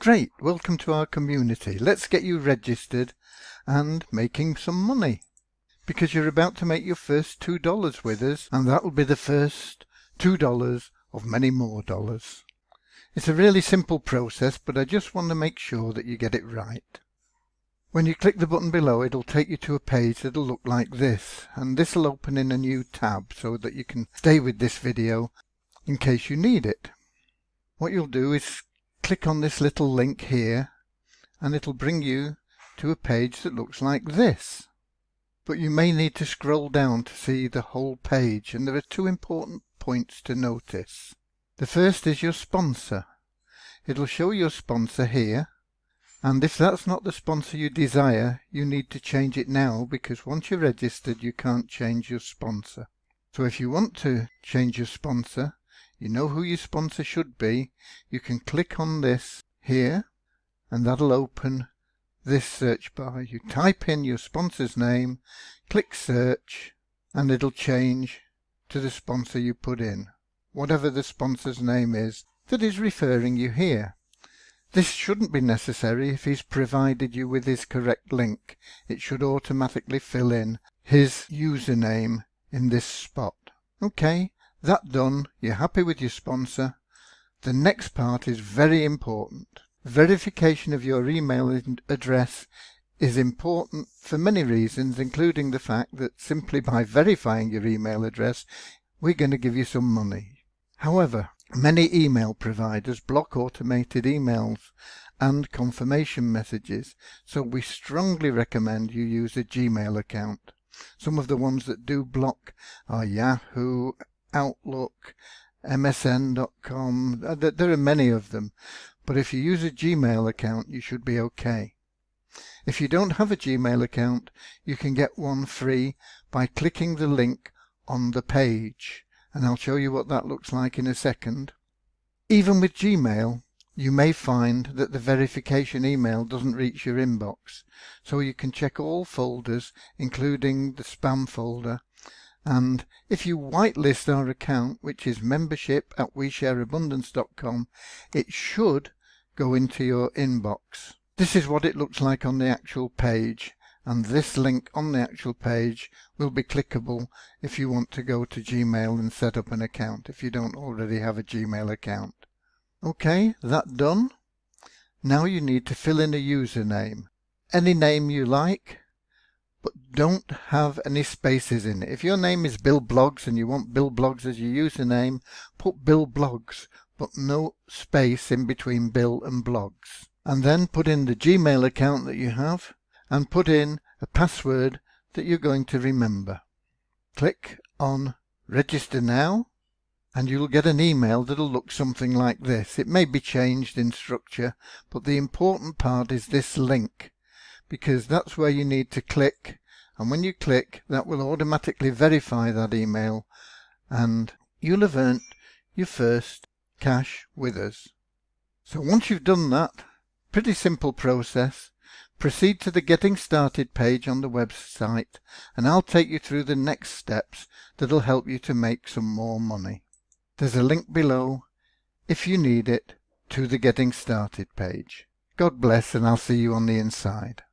Great, welcome to our community. Let's get you registered and making some money. Because you're about to make your first $2 with us, and that'll be the first $2 of many more dollars. It's a really simple process, but I just want to make sure that you get it right. When you click the button below, it'll take you to a page that'll look like this, and this will open in a new tab so that you can stay with this video in case you need it. What you'll do is click on this little link here, and it'll bring you to a page that looks like this. But you may need to scroll down to see the whole page, and there are two important points to notice. The first is your sponsor. It'll show your sponsor here, and if that's not the sponsor you desire, you need to change it now, because once you're registered you can't change your sponsor. So if you want to change your sponsor, you know who your sponsor should be, you can click on this here, and that'll open this search bar. You type in your sponsor's name, click search, and it'll change to the sponsor you put in, whatever the sponsor's name is that is referring you here. This shouldn't be necessary if he's provided you with his correct link. It should automatically fill in his username in this spot. Okay, that done, you're happy with your sponsor. The next part is very important. Verification of your email address is important for many reasons, including the fact that simply by verifying your email address, we're going to give you some money. However, many email providers block automated emails and confirmation messages, so we strongly recommend you use a Gmail account. Some of the ones that do block are Yahoo, Outlook, MSN.com. There are many of them, but if you use a Gmail account you should be okay. If you don't have a Gmail account, you can get one free by clicking the link on the page, and I'll show you what that looks like in a second. Even with Gmail, you may find that the verification email doesn't reach your inbox, so you can check all folders, including the spam folder, and if you whitelist our account, which is membership@WeShareAbundance.com, it should go into your inbox. This is what it looks like on the actual page, and this link on the actual page will be clickable if you want to go to Gmail and set up an account if you don't already have a Gmail account. Okay, that done. Now you need to fill in a username. Any name you like, but don't have any spaces in it. If your name is Bill Bloggs and you want Bill Bloggs as your username, put Bill Bloggs, but no space in between Bill and Bloggs. And then put in the Gmail account that you have, and put in a password that you're going to remember. Click on Register Now, and you'll get an email that'll look something like this. It may be changed in structure, but the important part is this link, because that's where you need to click, and when you click, that will automatically verify that email, and you'll have earned your first cash with us. So once you've done that, pretty simple process, proceed to the Getting Started page on the website, and I'll take you through the next steps that'll help you to make some more money. There's a link below, if you need it, to the Getting Started page. God bless, and I'll see you on the inside.